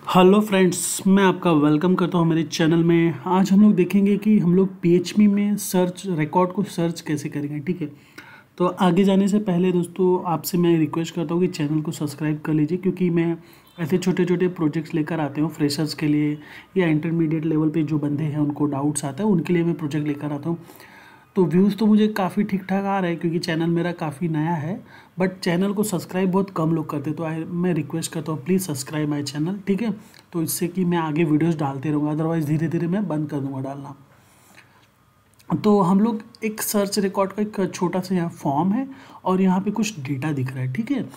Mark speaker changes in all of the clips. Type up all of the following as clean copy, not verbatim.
Speaker 1: Hello friends, मैं आपका welcome करता हूँ मेरे चैनल में। आज हम लोग देखेंगे कि हम लोग पीएचपी में सर्च रिकॉर्ड को सर्च कैसे करेंगे। ठीक है, तो आगे जाने से पहले दोस्तों आपसे मैं रिक्वेस्ट करता हूँ कि चैनल को सब्सक्राइब कर लीजिए, क्योंकि मैं ऐसे छोटे छोटे प्रोजेक्ट्स लेकर आते हूँ फ्रेशर्स के लिए या इंटरमीडिएट लेवल पे जो बंदे हैं उनको डाउट्स आता है उनके लिए मैं प्रोजेक्ट लेकर आता हूँ। तो व्यूज़ तो मुझे काफ़ी ठीक ठाक आ रहा है क्योंकि चैनल मेरा काफ़ी नया है, बट चैनल को सब्सक्राइब बहुत कम लोग करते, तो मैं रिक्वेस्ट करता हूँ प्लीज़ सब्सक्राइब माय चैनल। ठीक है, तो इससे कि मैं आगे वीडियोस डालते रहूँगा, अदरवाइज़ धीरे धीरे मैं बंद कर दूँगा डालना। तो हम लोग एक सर्च रिकॉर्ड का एक छोटा सा यहाँ फॉर्म है और यहाँ पे कुछ डेटा दिख रहा है। ठीक है,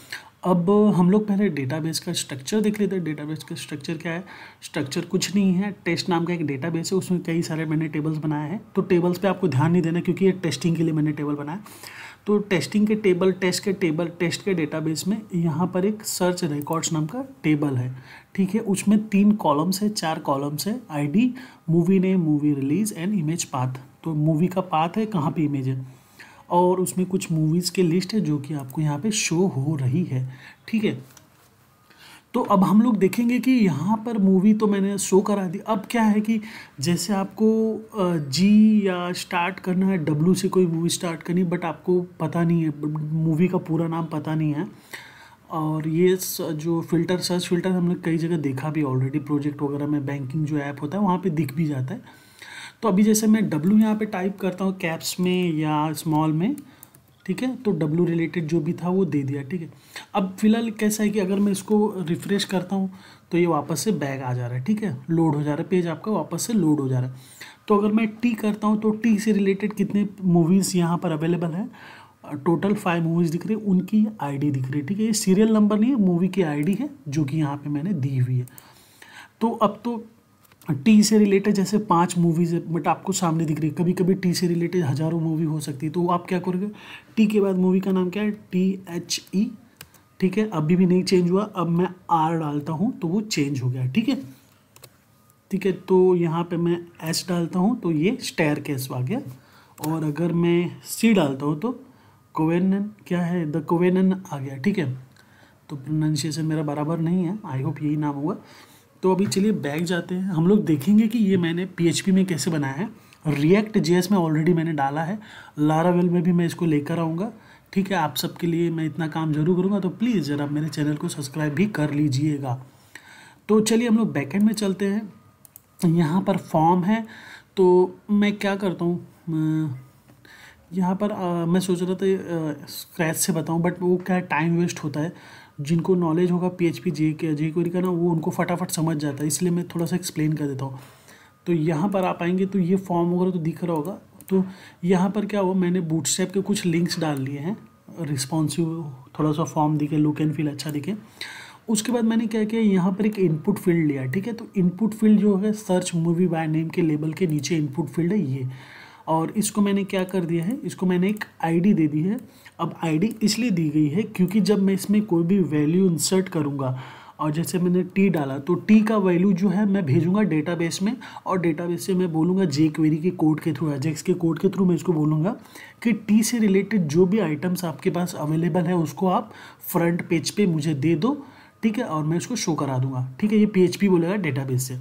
Speaker 1: अब हम लोग पहले डेटाबेस का स्ट्रक्चर देख लेते हैं। डेटाबेस का स्ट्रक्चर क्या है? स्ट्रक्चर कुछ नहीं है, टेस्ट नाम का एक डेटाबेस है, उसमें कई सारे मैंने टेबल्स बनाए हैं। तो टेबल्स पे आपको ध्यान नहीं देना क्योंकि ये टेस्टिंग के लिए मैंने टेबल बनाया। तो टेस्टिंग के टेबल, टेस्ट के डेटाबेस में यहाँ पर एक सर्च रिकॉर्ड्स नाम का टेबल है। ठीक है, उसमें 3 कॉलम्स है, 4 कॉलम्स है। ID, movie name, movie release and image path. तो मूवी का पाथ है, कहाँ पे इमेज है, और उसमें कुछ मूवीज़ के लिस्ट है जो कि आपको यहाँ पे शो हो रही है। ठीक है, तो अब हम लोग देखेंगे कि यहाँ पर मूवी तो मैंने शो करा दी। अब क्या है कि जैसे आपको जी या स्टार्ट करना है, डब्ल्यू से कोई मूवी स्टार्ट करनी, बट आपको पता नहीं है, मूवी का पूरा नाम पता नहीं है। और ये जो फ़िल्टर, सर्च फ़िल्टर हमने कई जगह देखा भी ऑलरेडी, प्रोजेक्ट वगैरह में, बैंकिंग जो ऐप होता है वहाँ पे दिख भी जाता है। तो अभी जैसे मैं डब्ल्यू यहाँ पे टाइप करता हूँ कैप्स में या स्मॉल में, ठीक है, तो डब्ल्यू रिलेटेड जो भी था वो दे दिया। ठीक है, अब फिलहाल कैसा है कि अगर मैं इसको रिफ़्रेश करता हूँ तो ये वापस से बैक आ जा रहा है। ठीक है, लोड हो जा रहा है, पेज आपका वापस से लोड हो जा रहा है। तो अगर मैं टी करता हूँ तो टी से रिलेटेड कितने मूवीज़ यहाँ पर अवेलेबल है, टोटल 5 मूवीज़ दिख रही है, उनकी आईडी दिख रही है। ठीक है, ये सीरियल नंबर नहीं है, मूवी की आईडी है जो कि यहाँ पे मैंने दी हुई है। तो अब तो टी से रिलेटेड जैसे 5 मूवीज़ है, बट आपको सामने दिख रही है। कभी कभी टी से रिलेटेड हज़ारों मूवी हो सकती है, तो आप क्या करोगे, टी के बाद मूवी का नाम क्या है, THE। ठीक है, अभी भी नहीं चेंज हुआ, अब मैं आर डालता हूँ तो वो चेंज हो गया। ठीक है, ठीक है, तो यहाँ पे मैं एस डालता हूँ तो ये स्टेयर केस आ गया, और अगर मैं सी डालता हूँ तो कोवेनन, क्या है, द कोवेनन आ गया। ठीक है, तो प्रोनाउंसिएशन मेरा बराबर नहीं है, आई होप यही नाम होगा। तो अभी चलिए बैक जाते हैं, हम लोग देखेंगे कि ये मैंने पीएचपी में कैसे बनाया है। रिएक्ट जेएस में ऑलरेडी मैंने डाला है, लारावेल में भी मैं इसको लेकर आऊँगा। ठीक है, आप सबके लिए मैं इतना काम जरूर करूँगा, तो प्लीज़ ज़रा मेरे चैनल को सब्सक्राइब भी कर लीजिएगा। तो चलिए हम लोग बैकएंड में चलते हैं। यहाँ पर फॉर्म है, तो मैं क्या करता हूँ, यहाँ पर मैं सोच रहा था स्क्रैच से बताऊँ, बट वो क्या टाइम वेस्ट होता है। जिनको नॉलेज होगा पीएचपी जे क्वेरी का ना, वो उनको फटाफट समझ जाता है, इसलिए मैं थोड़ा सा एक्सप्लेन कर देता हूँ। तो यहाँ पर आप आएंगे तो ये फॉर्म वगैरह तो दिख रहा होगा। तो यहाँ पर क्या हुआ, मैंने बूटस्ट्रैप के कुछ लिंक्स डाल लिए हैं, रिस्पॉन्सिव थोड़ा सा फॉर्म दिखे, लुक एंड फील अच्छा दिखे। उसके बाद मैंने क्या किया, यहाँ पर एक इनपुट फील्ड लिया। ठीक है, तो इनपुट फील्ड जो है सर्च मूवी बाय नेम के लेबल के नीचे इनपुट फील्ड है ये, और इसको मैंने क्या कर दिया है, इसको मैंने एक आईडी दे दी है। अब आईडी इसलिए दी गई है क्योंकि जब मैं इसमें कोई भी वैल्यू इंसर्ट करूँगा, और जैसे मैंने टी डाला तो टी का वैल्यू जो है मैं भेजूंगा डेटाबेस में, और डेटाबेस से मैं बोलूँगा जे क्वेरी के कोड के थ्रू, एजेक्स के कोड के थ्रू मैं इसको बोलूँगा कि टी से रिलेटेड जो भी आइटम्स आपके पास अवेलेबल है उसको आप फ्रंट पेज पे मुझे दे दो। ठीक है, और मैं उसको शो करा दूंगा। ठीक है, ये पीएचपी बोलेगा डेटाबेस से,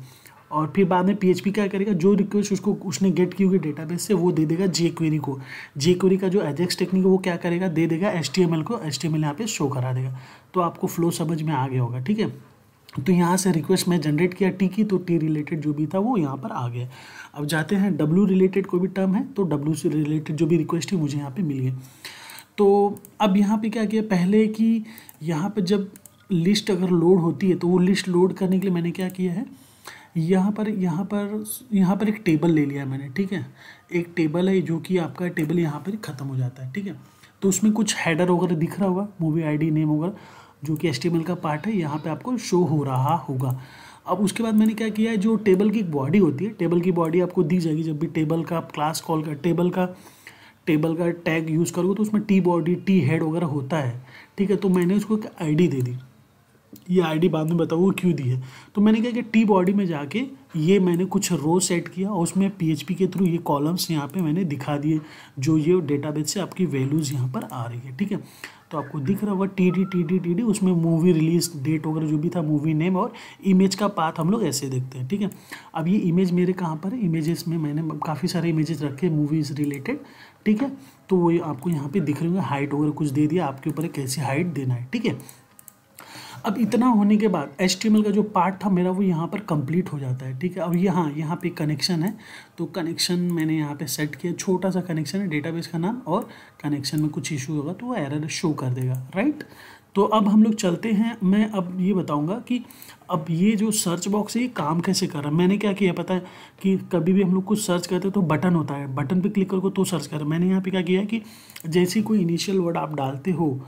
Speaker 1: और फिर बाद में पीएचपी क्या करेगा, जो रिक्वेस्ट उसको उसने गेट की होगी डेटाबेस से वो दे देगा जे क्वेरी को। जे क्वेरी का जो एजेक्स टेक्निक है वो क्या करेगा, दे देगा एचटीएमएल को, एचटीएमएल यहाँ पे शो करा देगा। तो आपको फ्लो समझ में आ गया होगा। ठीक है, तो यहाँ से रिक्वेस्ट मैं जनरेट किया टी की, तो टी रिलेटेड जो भी था वो यहाँ पर आ गया। अब जाते हैं डब्ल्यू रिलेटेड कोई भी टर्म है तो डब्ल्यू से रिलेटेड जो भी रिक्वेस्ट है मुझे यहाँ पे मिल गई। तो अब यहाँ पे क्या किया, पहले कि यहाँ पर जब लिस्ट अगर लोड होती है तो वो लिस्ट लोड करने के लिए मैंने क्या किया है, यहाँ पर एक टेबल ले लिया है मैंने। ठीक है, एक टेबल है जो कि आपका टेबल यहाँ पर ख़त्म हो जाता है। ठीक है, तो उसमें कुछ हेडर वगैरह दिख रहा होगा, मूवी आईडी नेम वगैरह, जो कि एचटीएमएल का पार्ट है, यहाँ पे आपको शो हो रहा होगा। अब उसके बाद मैंने क्या किया है, जो टेबल की एक बॉडी होती है, टेबल की बॉडी आपको दी जाएगी जब भी टेबल का आप क्लास कॉल कर, टेबल का टैग यूज़ करोगे तो उसमें टी बॉडी, टी हेड वगैरह होता है। ठीक है, तो मैंने उसको एक आईडी दे दी, ये आईडी बाद में बताऊँ क्यों दी है। तो मैंने क्या किया, टी बॉडी में जाके ये मैंने कुछ रो सेट किया, और उसमें पीएचपी के थ्रू ये कॉलम्स यहाँ पे मैंने दिखा दिए, जो ये डेटाबेस से आपकी वैल्यूज़ यहाँ पर आ रही है। ठीक है, तो आपको दिख रहा होगा TD, उसमें मूवी रिलीज डेट वगैरह जो भी था, मूवी नेम और इमेज का पाथ हम लोग ऐसे देखते हैं, ठीक है। अब ये इमेज मेरे कहाँ पर है, इमेजेस में मैंने काफ़ी सारे इमेजेस रखे मूवीज़ रिलेटेड, ठीक है। तो वो आपको यहाँ पे दिख रहे होंगे, हाइट वगैरह कुछ दे दिया, आपके ऊपर कैसी हाइट देना है, ठीक है। अब इतना होने के बाद HTML का जो पार्ट था मेरा वो यहाँ पर कंप्लीट हो जाता है, ठीक है। अब यहाँ पे कनेक्शन है, तो कनेक्शन मैंने यहाँ पे सेट किया, छोटा सा कनेक्शन है, डेटाबेस का नाम, और कनेक्शन में कुछ इशू होगा तो वो एरर शो कर देगा, राइट। तो अब हम लोग चलते हैं, मैं अब ये बताऊंगा कि अब ये जो सर्च बॉक्स है ये काम कैसे कर रहा है। मैंने क्या किया पता है कि कभी भी हम लोग कुछ सर्च करते हैं तो बटन होता है, बटन पे क्लिक करो तो सर्च कर। मैंने यहाँ पे क्या किया है कि जैसे कोई इनिशियल वर्ड आप डालते हो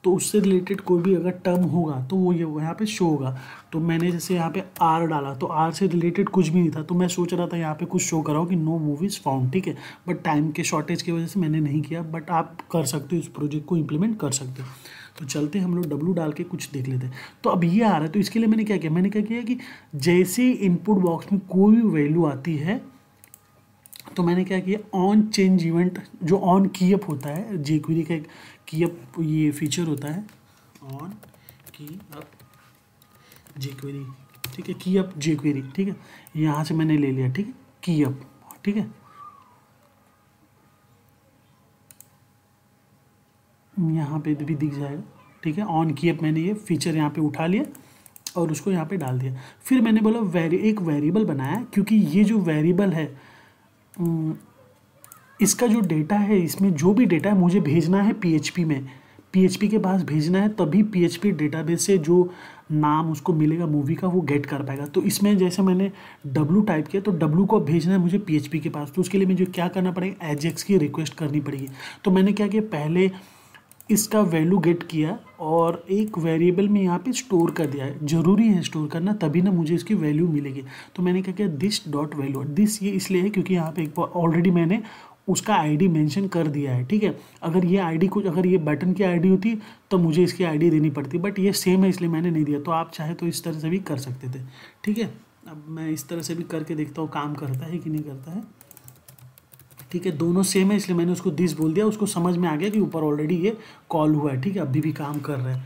Speaker 1: तो उससे रिलेटेड कोई भी अगर टर्म होगा तो वो ये यहाँ पे शो होगा। तो मैंने जैसे यहाँ पे आर डाला तो आर से रिलेटेड कुछ भी नहीं था, तो मैं सोच रहा था यहाँ पे कुछ शो कराओ कि नो मूवीज़ फाउंड, ठीक है। बट टाइम के शॉर्टेज की वजह से मैंने नहीं किया, बट आप कर सकते हो, इस प्रोजेक्ट को इम्प्लीमेंट कर सकते हो। तो चलते हैं हम लोग W डाल के कुछ देख लेते हैं। तो अब ये आ रहा है, तो इसके लिए मैंने क्या किया, मैंने क्या किया कि जैसे इनपुट बॉक्स में कोई भी वैल्यू आती है तो मैंने क्या किया, ऑन चेंज इवेंट जो ऑन की अप होता है, jQuery का एक की अप ये फीचर होता है, ऑन की अप jQuery, ठीक है, की अप jQuery, ठीक है। यहाँ से मैंने ले लिया, ठीक है, की अप, ठीक है। यहाँ पे भी दिख जाएगा, ठीक है, ऑन की अप मैंने ये फीचर यहाँ पे उठा लिया और उसको यहाँ पे डाल दिया। फिर मैंने बोला एक वेरिएबल बनाया, क्योंकि ये जो वेरिएबल है इसका जो डेटा है, इसमें जो भी डेटा है मुझे भेजना है PHP में, PHP के पास भेजना है, तभी PHP डेटाबेस से जो नाम उसको मिलेगा मूवी का वो गेट कर पाएगा। तो इसमें जैसे मैंने W टाइप किया तो W को भेजना है मुझे PHP के पास, तो उसके लिए मुझे क्या करना पड़ेगा, एजेक्स की रिक्वेस्ट करनी पड़ेगी। तो मैंने क्या किया, पहले इसका वैल्यू गेट किया और एक वेरिएबल में यहाँ पे स्टोर कर दिया है, ज़रूरी है स्टोर करना, तभी ना मुझे इसकी वैल्यू मिलेगी। तो मैंने क्या किया, दिस डॉट वैल्यू, दिस ये इसलिए है क्योंकि यहाँ पे एक ऑलरेडी मैंने उसका आईडी मेंशन कर दिया है, ठीक है। अगर ये आईडी कुछ, अगर ये बटन की आईडी होती तो मुझे इसकी आईडी देनी पड़ती, बट ये सेम है इसलिए मैंने नहीं दिया। तो आप चाहे तो इस तरह से भी कर सकते थे, ठीक है। अब मैं इस तरह से भी करके देखता हूँ काम करता है कि नहीं करता है, ठीक है। दोनों सेम है इसलिए मैंने उसको दिस बोल दिया, उसको समझ में आ गया कि ऊपर ऑलरेडी ये कॉल हुआ है, ठीक है। अभी भी काम कर रहा है,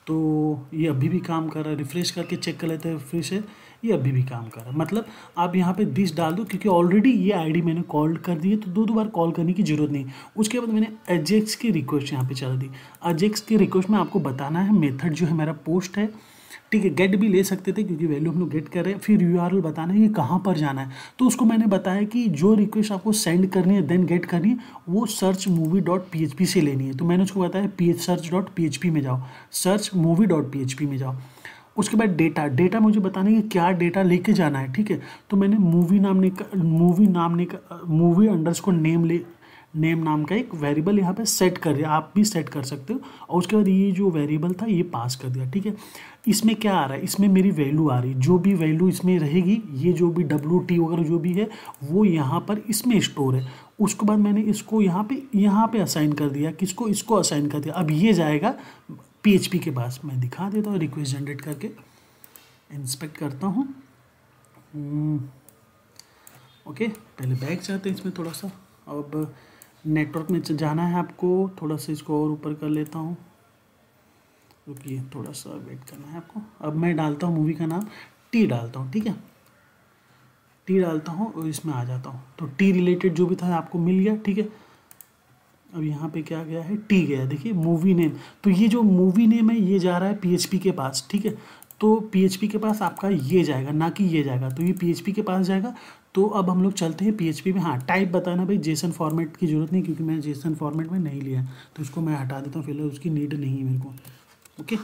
Speaker 1: तो ये अभी भी काम कर रहा है, रिफ्रेश करके चेक कर लेते हैं, फिर से ये अभी भी काम कर रहा है। मतलब आप यहाँ पे दिस डाल दो, क्योंकि ऑलरेडी ये आईडी मैंने कॉल कर दी है, तो दो बार कॉल करने की जरूरत नहीं। उसके बाद मैंने एजेक्स की रिक्वेस्ट यहाँ पे चला दी। एजेक्स की रिक्वेस्ट में आपको बताना है मेथड जो है मेरा पोस्ट है, ठीक है। गेट भी ले सकते थे क्योंकि वैल्यू हम लोग गेट कर रहे हैं। फिर URL बताना है कि कहाँ पर जाना है, तो उसको मैंने बताया कि जो रिक्वेस्ट आपको सेंड करनी है देन गेट करनी है वो सर्च मूवी डॉट PHP से लेनी है। तो मैंने उसको बताया सर्च डॉट PHP में जाओ, सर्च मूवी डॉट PHP में जाओ। उसके बाद डेटा मुझे बताना है कि क्या डेटा लेके जाना है, ठीक है। तो मैंने मूवी अंडरस्कोर नेम नाम का एक वेरिएबल यहाँ पे सेट कर दिया, आप भी सेट कर सकते हो। और उसके बाद ये जो वेरिएबल था ये पास कर दिया, ठीक है। इसमें क्या आ रहा है, इसमें मेरी वैल्यू आ रही, जो भी वैल्यू इसमें रहेगी, ये जो भी WT वगैरह जो भी है वो यहाँ पर इसमें स्टोर है। उसके बाद मैंने इसको यहाँ पे असाइन कर दिया, किसको, इसको असाइन कर दिया। अब ये जाएगा PHP के पास। मैं दिखा देता हूँ रिक्वेस्ट जनरेट करके, इंस्पेक्ट करता हूँ। ओके, पहले बैक जाते हैं इसमें थोड़ा सा। अब नेटवर्क में जाना है आपको, थोड़ा सा इसको और ऊपर कर लेता हूँ, रुकिए थोड़ा सा वेट करना है आपको। अब मैं डालता हूँ मूवी का नाम, T डालता हूँ, ठीक है, T डालता हूँ और इसमें आ जाता हूँ। तो T रिलेटेड जो भी था आपको मिल गया, ठीक है। अब यहाँ पे क्या गया है, T गया, देखिए मूवी नेम। तो ये जो मूवी नेम है ये जा रहा है PHP के पास, ठीक है। तो PHP के पास आपका ये जाएगा, ना कि ये जाएगा, तो ये PHP के पास जाएगा। तो अब हम लोग चलते हैं PHP में। हाँ, टाइप बताना भाई, जेसन फॉर्मेट की जरूरत नहीं क्योंकि मैंने जेसन फॉर्मेट में नहीं लिया, तो इसको मैं हटा देता हूँ, फिलहाल उसकी नीड नहीं है मेरे को। ओके,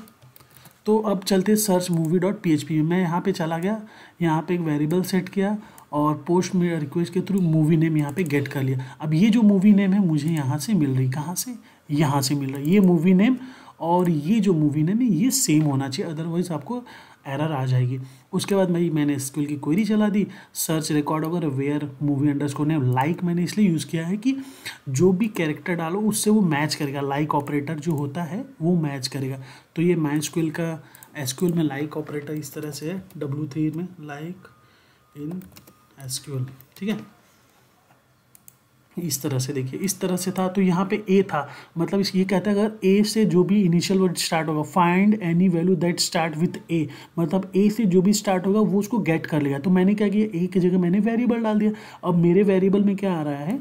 Speaker 1: तो अब चलते हैं सर्च मूवी डॉट PHP में। मैं यहाँ पे चला गया, यहाँ पे एक वेरिएबल सेट किया और पोस्ट में रिक्वेस्ट के थ्रू मूवी नेम यहाँ पे गेट कर लिया। अब ये जो मूवी नेम है मुझे यहाँ से मिल रही, कहाँ से, यहाँ से मिल रहा है ये मूवी नेम, और ये जो मूवी नेम है ये सेम होना चाहिए, अदरवाइज आपको एरर आ जाएगी। उसके बाद मैंने SQL की क्वेरी चला दी, सर्च रिकॉर्ड वगैरह where movie underscore name like मैंने इसलिए यूज़ किया है कि जो भी कैरेक्टर डालो उससे वो मैच करेगा, लाइक ऑपरेटर जो होता है वो मैच करेगा। तो ये MySQL का SQL में लाइक ऑपरेटर इस तरह से है, W3 में लाइक इन SQL, ठीक है। इस तरह से देखिए, इस तरह से था, तो यहाँ पे ए था, मतलब ये कहता है अगर ए से जो भी इनिशियल वर्ड स्टार्ट होगा, find any value that start with A, मतलब ए से जो भी स्टार्ट होगा वो उसको गेट कर लेगा। तो मैंने क्या किया, ए की जगह मैंने वेरिएबल डाल दिया। अब मेरे वेरिएबल में क्या आ रहा है,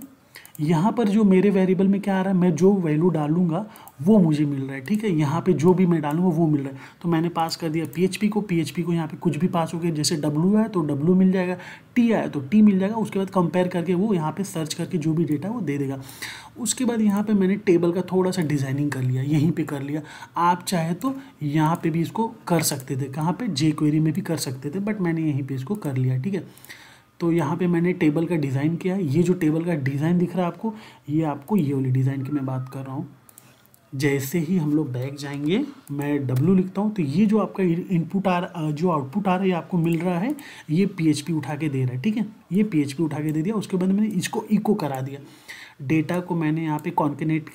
Speaker 1: यहाँ पर जो मेरे वेरिएबल में क्या आ रहा है, मैं जो वैल्यू डालूंगा वो मुझे मिल रहा है, ठीक है। यहाँ पे जो भी मैं डालूंगा वो मिल रहा है, तो मैंने पास कर दिया पीएचपी को यहाँ पे कुछ भी पास हो गया, जैसे डब्ल्यू है तो डब्ल्यू मिल जाएगा, टी आया तो टी मिल जाएगा। उसके बाद कंपेयर करके वो यहाँ पे सर्च करके जो भी डेटा वो दे देगा। उसके बाद यहाँ पे मैंने टेबल का थोड़ा सा डिज़ाइनिंग कर लिया, यहीं पे कर लिया। आप चाहे तो यहाँ पे भी इसको कर सकते थे, कहाँ पे, जे क्वेरी में भी कर सकते थे, बट मैंने यहीं पे इसको कर लिया, ठीक है। तो यहाँ पे मैंने टेबल का डिज़ाइन किया है। ये जो टेबल का डिज़ाइन दिख रहा है आपको, ये आपको ये वाली डिज़ाइन की मैं बात कर रहा हूँ। जैसे ही हम लोग बैक जाएंगे, मैं W लिखता हूँ, तो ये जो आपका इनपुट जो आउटपुट आ रहा है, ये आपको मिल रहा है, ये PHP उठा के दे रहा है, ठीक है। ये PHP उठा के दे दिया। उसके बाद मैंने इसको इको करा दिया। डेटा को मैंने यहाँ पे कॉन्केनेट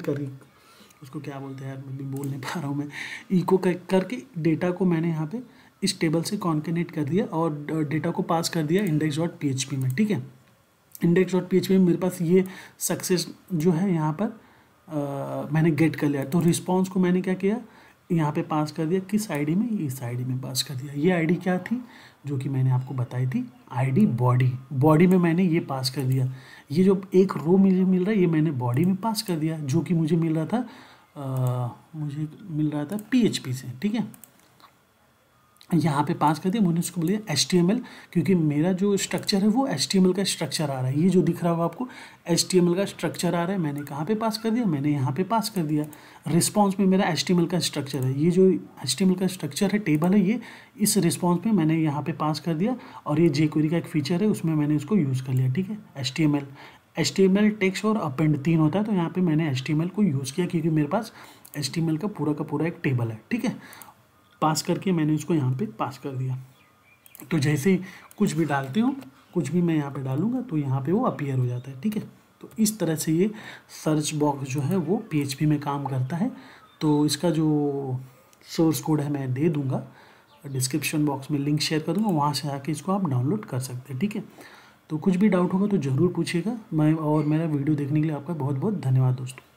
Speaker 1: कर, उसको क्या बोलते हैं यार, मैं भी बोल नहीं पा रहा हूँ मैं, इको करके डेटा को मैंने यहाँ पे इस टेबल से कॉन्केनेट कर दिया और डेटा को पास कर दिया index.php में, ठीक है। index.php में मेरे पास ये सक्सेस जो है यहाँ पर मैंने गेट कर लिया। तो रिस्पॉन्स को मैंने क्या किया, यहाँ पे पास कर दिया, किस आईडी में, इस आईडी में पास कर दिया। ये आईडी क्या थी, जो कि मैंने आपको बताई थी, आईडी बॉडी में मैंने ये पास कर दिया। ये जो एक रो मुझे मिल रहा है, ये मैंने बॉडी में पास कर दिया, जो कि मुझे मिल रहा था PHP से, ठीक है। यहाँ पे पास कर दिया, मैंने उसको बोलिए HTML, क्योंकि मेरा जो स्ट्रक्चर है वो HTML का स्ट्रक्चर आ रहा है। ये जो दिख रहा होगा आपको HTML का स्ट्रक्चर आ रहा है, मैंने कहाँ पे पास कर दिया, मैंने यहाँ पे पास कर दिया। रिस्पॉन्स में मेरा HTML का स्ट्रक्चर है, ये जो HTML का स्ट्रक्चर है, टेबल है, ये इस रिस्पॉन्स में मैंने यहाँ पे पास कर दिया। और ये jQuery का एक फीचर है, उसमें मैंने उसको यूज़ कर लिया, ठीक है। HTML टेक्स्ट और अपेंड 3 होता है, तो यहाँ पे मैंने HTML को यूज़ किया, क्योंकि मेरे पास HTML का पूरा एक टेबल है, ठीक है। पास करके मैंने उसको यहाँ पे पास कर दिया। तो जैसे ही कुछ भी डालते हो, कुछ भी मैं यहाँ पे डालूँगा तो यहाँ पे वो अपीयर हो जाता है, ठीक है। तो इस तरह से ये सर्च बॉक्स जो है वो PHP में काम करता है। तो इसका जो सोर्स कोड है मैं दे दूँगा, डिस्क्रिप्शन बॉक्स में लिंक शेयर कर दूँगा, वहाँ से आके इसको आप डाउनलोड कर सकते हैं, ठीक है। तो कुछ भी डाउट होगा तो ज़रूर पूछिएगा। और मेरा वीडियो देखने के लिए आपका बहुत बहुत धन्यवाद दोस्तों।